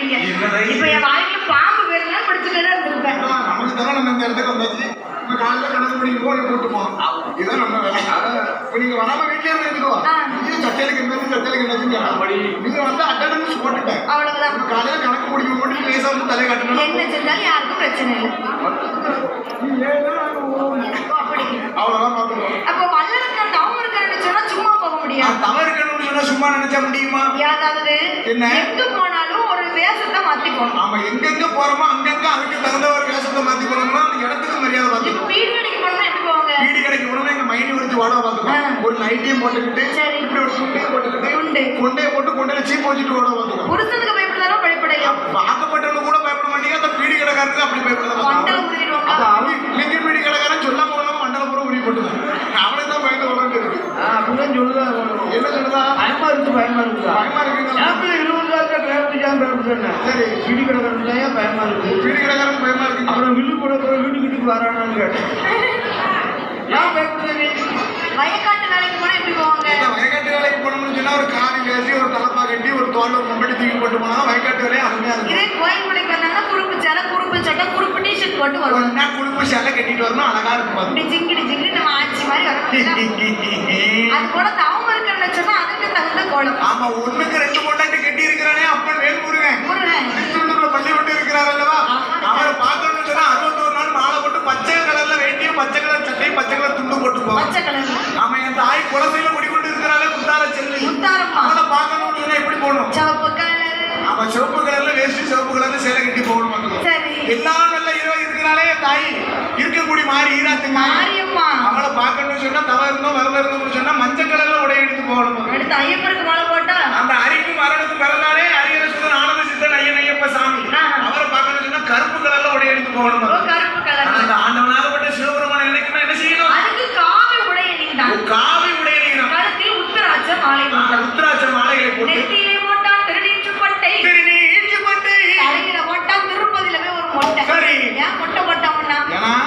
படிக்கிறீங்க. இப்ப என் வாழ்க்கையில பாம்பு வேணும்னா படிச்சுட்டே இருந்திருப்பேன். நமக்கு தானே நம்ம இந்த இடத்துக்கு வந்தாச்சு. நம்ம காலையில கணக்கு பண்ணி போன போட்டுப்போம். இதுதான் நம்ம வேலை. இப்ப நீங்க வராம வீட்லயே இருந்துக்கோ. நீங்க சட்டையிலுக்கு என்னது நீங்க வந்து அட்டெண்டன்ஸ் போட்டுட்டேன். அவ்வளவுதான். காலையில கணக்கு முடிக்க போட்டு பேச வந்து தலையை காட்டணும். என்ன செஞ்சாலும் யாருக்கும் பிரச்சனை இல்லை. அவ்வளவுதான் பாத்துக்கோ. அப்ப வல்லரக்கன் தவம் இருக்கணும்னு சொன்னா சும்மா போக முடியாது. தவறு இருக்கணும்னு சொன்னா சும்மா நினைச்சா முடியுமா? யாராவது எங்க போனாலும் ஒரு வேஷத்தை மாத்தி போகணும். ஆமா, எங்கெங்க போறோமோ அங்கங்க அதுக்கு தகுந்த ஒரு வேஷத்தை மாத்தி போனோம்னா அந்த இடத்துக்கு மரியாதை பார்த்துக்கணும். வீடு கடைக்கு போனோம்னா எப்படி போவாங்க? வீடு கடைக்கு போனோம்னா எங்க மைண்ட் வச்சு வாடகை பார்த்துக்கணும். ஒரு நைட்டியும் போட்டுக்கிட்டு இப்படி ஒரு துண்டையும் போட்டுக்கிட்டு கொண்டையை போட்டு கொண்டையில சீப்பு வச்சுட்டு வாடகை பார்த்துக்கணும். புருஷனுக்கு பயப்படுதாலும் பயப்படையா? பார்க்கப்பட்டவங்க கூட பயப்பட மாட்டீங்க. அந்த வீடு கடைக்காரருக்கு அப்படி பயப்படுறாங்க. மண்டலம் உருவிடுவாங்க. இல்லைங்க, வீடு கடைக்காரன் சொல்லாம போனாலும் மண்டலம் பூரா உருவி போட்டுதான் அவளே தான் பயந்து வளர்ந்து இருக்கு. அப்படிதான் சொல்லுதா? என்ன சொல்லுதா? பயமா இருக்குதா? பயமா இருக்குங்க. 20 சரி, வீடு கடைக்காரன் பயமா இருக்கு. வீடு கடைக்காரன் பயமா இருக்கு. அப்புறம் வில்லு கூட வீட்டுக்கு வரானான்னு கேட்டேன். ஏன் பயப்படுறது? வயக்காட்டு வேலைக்கு போனா எப்படி போவாங்க? வயக்காட்டு வேலைக்கு போனோம்னு சொன்னா ஒரு காரி வேசி, ஒரு தலப்பா கட்டி, ஒரு தோல், ஒரு மம்பட்டி தூக்கி போட்டு போனா வயக்காட்டு வேலையை அருமையா இருக்கு. இதே கோயில் மலைக்கு வந்தாங்கன்னா குறுப்பு சேலை, குறுப்பு சட்டை, குறுப்பு டிஷர்ட் போட்டு வருவாங்க. குடும்ப சேலை கட்டிட்டு வரணும், அழகா இருக்கும். இப்படி ஜிங்கிடி நம்ம ஆட்சி மாதிரி வரணும். அது கூட தவம் இருக்கணும்னு சொன்னா அதுக்கு தகுந்த கோலம். ஆமா, 1க்கு 2 பொண்டாட்டி கட்டி இருக்கிறானே அப்பன் வேல்முருகன் பள்ளி விட்டு இருக்கிறார் அல்லவா? அவரை பார்க்கணும்னு சொன்னா 61 நாள் மாலை போட்டு பச்சை கலர்ல வேண்டியும் பச்சை கலர் சட்டையும் பச்சை கலர் துண்டு போட்டு பச்சை கலர். ஆமா, என் தாய் குலசையில குடிக்கொண்டு இருக்கிறாளே முத்தார செல்வி, அவளை பார்க்கணும்னு சொன்னா எப்படி போகணும்? சிவப்பு கலர். ஆமா, சிவப்பு கலர்ல வேஷ்டி, சிவப்பு கலர்ல சேலை கட்டி போகணும். எல்லா நல்ல இரவு இருக்கிறாளே தாய் இருக்கக்கூடிய மாறி ஈராத்துங்க மாரியம்மா, அவளை பார்க்கணும்னு சொன்னா தவ இருந்தோம் வரல இருந்தோம்னு சொன்னா மஞ்சள் கலர்ல உடை எடுத்து போகணும். எடுத்து ஐயப்பனுக்கு மாலை போட்டா அந்த அரிக்கும் மரணத்துக்கு பிறந்தாலே அரியர சுதன் ஆனந்த சித்தன் ஐயன் ஐயப்ப சாமி, அவரை பார்க்கணும்னு சொன்னா கருப்பு கலர்ல உடை எடுத்து போகணும். கருப்பு கலர். அந்த ஆண்டவனாகப்பட்ட சிவபெருமான் நினைக்கணும் என்ன செய்யணும்? அதுக்கு காவி உடை அணிந்தான். காவி உடை அணியணும். கழுத்தில் உத்தராட்ச மாலை போட்டான். உத்தராட்ச மாலைகளை போட்டு நெத்தியிலே போட்டான் திருநீற்று பட்டை. தலையில போட்டான் திருப்பதியில போய் ஒரு மொட்டை. சரி, ஏன் மொட்டை போட்டான்னா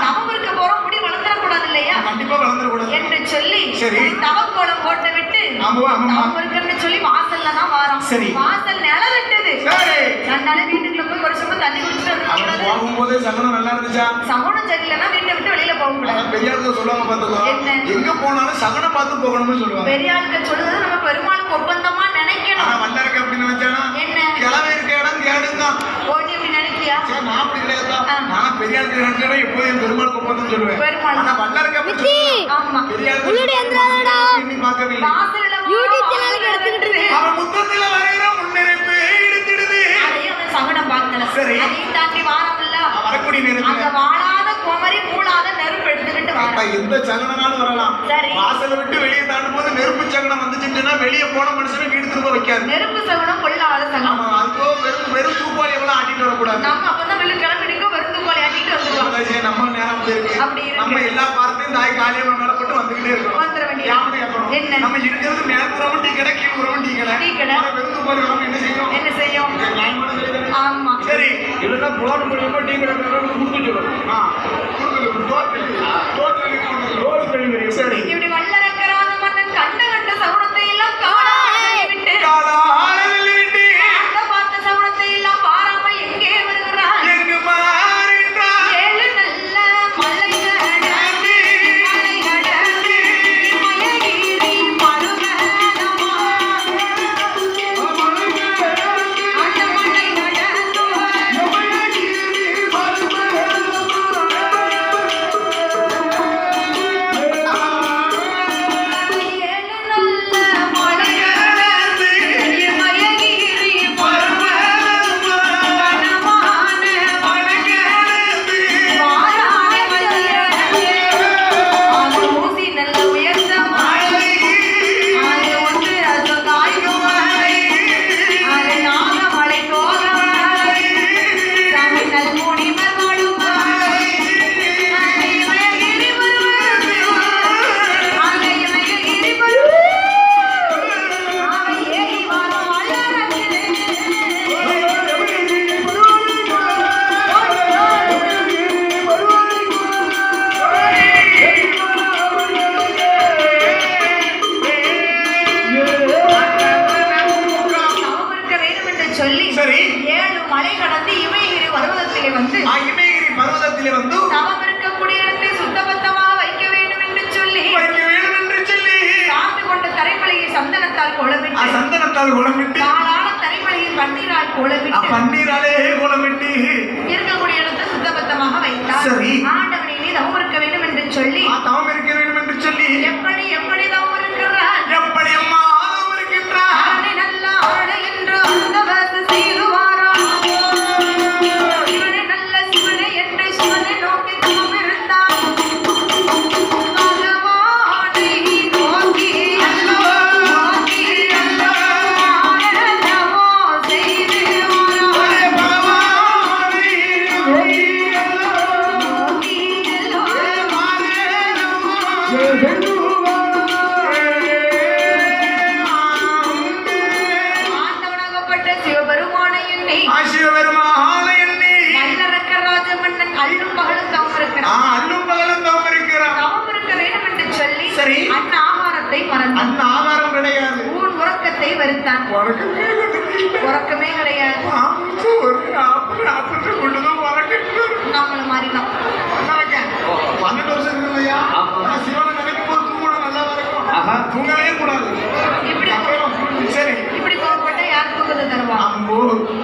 தவம் இருக்க போறோம், முடி வளர்ந்துடக்கூடாது இல்லையா? கண்டிப்பா வளர்ந்துடக்கூடாது என்று சொல்லி சரி தவக்கோலம் போட்டு விட்டு தவம் இருக்குன்னு சொல்லி வாசல்ல தான் வாரம். சரி, வாசல் நிலவிட்டது. சரி, அதனால வீட்டுக்குள்ள போய் ஒரு சும்மா தண்ணி குடிச்சிட்டு வந்து போகும்போது சகனம் நல்லா இருந்துச்சா? சகுனம் சரியில்லைன்னா வீட்டை விட்டு வெளியில போக கூடாது. பெரியாளுக்கு சொல்லுவாங்க பாத்துக்கோ, எங்க போனாலும் சகனம் பார்த்து போகணும்னு சொல்லுவாங்க. பெரியாளுக்கு சொல்லுறது நம்ம பெருமாளுக்கு ஒப்பந்தமா நினைக்கணும். ஆனா வல்லருக்கு அப்படி நினைச்சானா என்ன கிளவை இருக்க இடம் கேடுதான். ஓடி அப்படி நினைக்கியா? நான் அப்படி கிடையாது. நான் பெரியாளுக்கு நினைச்சா எப்போது என் பெருமாளுக்கு ஒப்பந்தம் சொல்லுவேன். ஆனா வல்லருக்கு அப்படி ஆமா, பெரியாளுக்கு பார்க்கவே அவன் முத்தத்துல வரைகிற முன்னிறைப்பு எடுத்துடுது. அதையும் அவன் சகுனம் பார்க்கல. சரி, அதையும் தாண்டி வாரம்ல வரக்கூடிய நேரத்துல அங்க வாழாத குமரி மூளாத நெருப்பு எடுத்துக்கிட்டு வர எந்த சகனாலும் வரலாம். வாசலை விட்டு வெளியே தாண்டும் போது நெருப்பு சகனம் வந்துச்சுன்னா வெளியே போன மனுஷனை வீடு திரும்ப வைக்காது. நெருப்பு சகுனம் கொள்ளாத சகுனம். அதுக்கோ வெறும் தூப்பாளி எவ்வளவு ஆட்டிட்டு வரக்கூடாது. நம்ம அப்பதான் வெளியே கிளம்பிடுங்க வெறும் தூப்பாளி ஆட்டிட்டு வந்துருவோம். நம்ம நேரம் இருக்கு. அப்படி நம்ம எல்லா பார்த்தையும் தாய் காலியமா மேல போட்டு வந்துகிட்டே இருக்கோம். வந்துட வேண்டிய என்ன நம்ம இருக்கிறது மேற்புறமும் டீ கடை கீழ்புறமும் டீ கடை. வெறும் தூப்பாளி வரும் என்ன செய்யும்? என்ன செய்யும்? ஆமா, சரி, இல்லைன்னா போன மூலியமா டீ கடை கொடுத்து சொல்லுங்க. சரி, இப்படி வல்லரக்கராத மன்னன் கண்ட கண்ட சகுனத்தை எல்லாம் காலால் விட்டு அந்த பார்த்த சகுனத்தை எல்லாம் பாராமல் எங்கே வருகிறான்? எங்கு மாறின்றான்? 7 நல்ல மலை கடந்து மயகிரி மருகனமா அந்த மலை கடந்து 7 மலை கடந்து இமயகிரி பர்வதத்திலே வந்து இமயகிரி பர்வதத்திலே வந்து தவம் இருக்கக்கூடிய இடத்தை சுத்தபத்தமாக வைக்க வேண்டும் என்று சொல்லி சாந்து கொண்ட தரைமலையை சந்தனத்தால் கோலமிட்டு நாளான தரைமலையை பன்னீரால் பன்னீராலே கோலமிட்டு இருக்கக்கூடிய இடத்தை சுத்தபத்தமாக வைத்தார். சரி. ஆண்டவனை நீ தவம் இருக்க வேண்டும் என்று சொல்லி தவம் இருக்க வேண்டும் என்று சொல்லி எப்படி தவம் இருக்கிறார், எப்படி அம்மா தவம் இருக்கின்றார். ஆணை நல்ல ஆணை என்று அந்த வாசு செய்துவாராம். சிவனை நல்ல சிவனை என்று சிவனை நோக்கி தவம் இருந்தார். பகவானை நோக்கி தவம் செய்து ஆண்டவனாகப்பட்ட சிவபெருமானை எண்ணி நல்லரக்கராஜ மன்னன் அள்ளும் பகலும் தவம் இருக்கிறான். தவம் இருக்க வேண்டும் என்று சொல்லி சரி. அன்ன ஆகாரத்தை மறந்தான். ஆகாரம் கிடையாது, ஊன் உறக்கத்தை வெறுத்தான். உறக்கமே கிடையாது. நம்மள மாதிரிதான் 12 வருஷம் இருக்குல்லையா? சிவனை நினைக்கும் போது தூங்கணும், நல்லா இருக்கும். தூங்கவே கூடாது. இப்படி சரி, இப்படி கோவப்பட்ட யார் தூக்கத்தை தருவா? அம்போ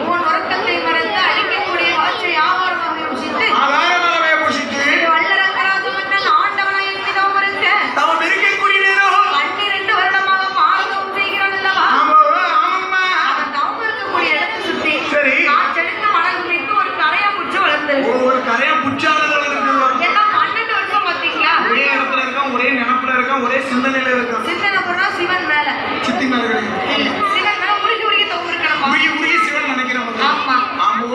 ஊன் உறக்கத்தை மறந்து அழிக்கக்கூடிய ஆற்றை ஆகாரமாக யோசித்து ஆகாரமாகவே பூசித்து வல்லரக்கராஜ மன்னன் ஆண்டவனாய் எண்ணி தவம் இருக்க தவம் இருக்கக்கூடிய நேரம் 12 வருடமாக மாதம் செய்கிறான் அல்லவா? ஆமாம்மா. அவன் தவம் இருக்கக்கூடிய இடத்தை சுற்றி சரி. காற்றெடுத்து மணல் குடித்து ஒரு கரையாம்பூச்சி வளர்ந்தது. ஒரு கரையா புச்சாளர்கள் இருக்கு. எல்லாம் 12 வருஷம் பார்த்தீங்களா? ஒரே இடத்துல இருக்கான், ஒரே நினைப்புல இருக்கான், ஒரே சிந்தனையில இருக்கான். சிந்தனை பண்ணா சிவன் மேல சித்தி மேல்களை சிவன் மேல உருகி உருகி தவம் இருக்கணுமா? உருகி சிவன் நினைக்கிறவங்க. ஆமா. ஆமோ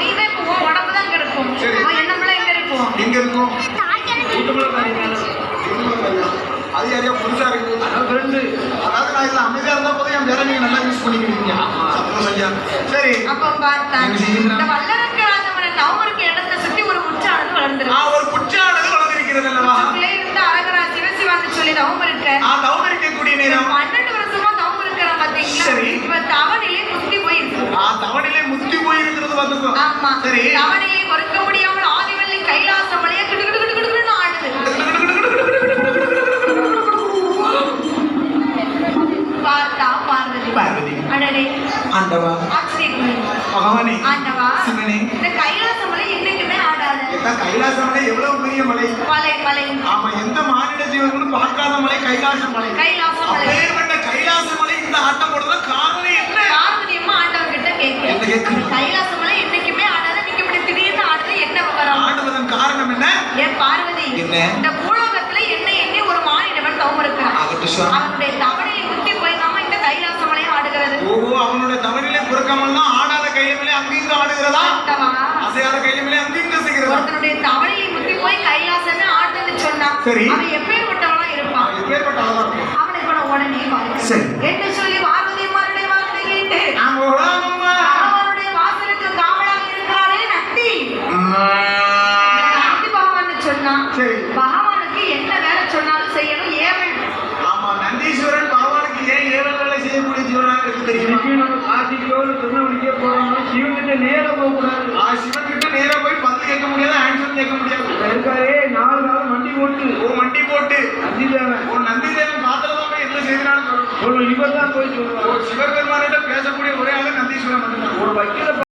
நீதான் இப்போ உன் உடம்பு தான் இங்க இருக்கும். சரி. உன் எண்ணமெல்லாம் எங்க இருக்கும்? எங்க இருக்கும்? அது யாரையா புதுசா இருக்கு. அதாவது நான் இதுல அமைதியா இருந்தா போதும், என் வேற நீங்க நல்லா யூஸ் பண்ணிக்கிறீங்க. சந்தோஷம் ஐயா. சரி, அப்ப பார்த்தான் என்ன செய்கிறான்? இந்த வல்லரக்க ராஜமன்னன் தவம் இருக்க இடத்தை சுத்தி ஒரு முச்சானது வளர்ந்துருக்கு. ஒரு புச்சானது வளர்ந்திருக்கிறது அல்லவா? உள்ளே இருந்து அரகரா சிவசிவான்னு சொல்லி தவம் இருக்க தவம் இருக்கக்கூடிய நேரம் 12 வருஷமா தவம் இருக்கிறான் பாத்தீங்களா? சரி. இவன் தவணிலே முத்தி போயிருக்கு. தவணிலே முத்தி போயிருக்கிறது வந்துக்கோ. ஆமா. சரி. தவணிலே பொறுக்க முடியாமல் ஆதிவள்ளி கைலாச மலையை கிடுகிடுகிடுகிடுன்னு ஆடுது. பார்த்தா பார்வதி. அடடே ஆண்டவா, ஆச்சரியக்குறி. பகவானே, ஆண்டவா, சிவனே, இந்த கைலாச மலை என்னைக்குமே ஆடாது. கைலாச மலை எவ்வளவு பெரிய மலை. மலை ஆமா, எந்த மாநில ஜீவர்களும் பார்க்காத மலை கைலாச மலை. அப்பேற்பட்ட கைலாச மலை இந்த ஆட்டம் போடுறதுல காரணம் என்ன? பார்வதி அம்மா ஆண்டவன் கிட்ட கேட்கிறேன். கைலாச மலை என்னைக்குமே ஆடாது, நீங்க இப்படி திடீர்னு ஆடுறது என்ன விவரம்? ஆடுவதன் காரணம் என்ன? ஏன் பார்வதி, இந்த பூலோகத்துல என்ன எண்ணி ஒரு மானிடவன் தவம் இருக்கிறான். அவனுடைய தவணையை முத்தி போய் நாம இந்த கைலாச மலையை ஆடுகிறது. அவனுடைய தவறிலே பொறுக்காமல் தான் ஆடாத கையிலே அங்கிருந்து ஆடுகிறதா? அசையாத கையிலே அங்கிருந்து செய்கிறதா? ஒருத்தனுடைய தவணையை முத்தி போய் கைலாசன்னு ஆடுன்னு சொன்னா அவன் எப்பேற்பட்டவனா இருப்பான்? அவனை கூட உடனே என்று சொல்லி பார்வதி அம்மாருடைய வார்த்தை கேட்டு அவனுடைய வாசலுக்கு காவலாக இருக்கிறாரே நந்தி. நந்தி பகவான் சொன்னா பகவானுக்கு என்ன வேலை சொன்னாலும் செய்யணும். ஏவல். ஆமா, நந்தீஸ்வரன் பகவானுக்கு ஏன் ஏவல் வேலை செய்யக்கூடிய ஜீவனாக இருக்கு தெரியுமா? சிவன்கிட்ட நேரா போகக்கூடாது. சிவன்கிட்ட நேரா போய் பந்து கேட்க முடியாது, ஆன்சர் கேட்க முடியாது. 4 நாள் மண்டி போட்டு நந்தி தேவன் காத்திரதான் என்ன செய்தினாலும் இவர் தான் போய் சொல்லுவார். சிவபெருமானிடம் பேசக்கூடிய ஒரே ஆளு நந்தீஸ்வரன் மட்டும்தான். ஒரு வக்கீல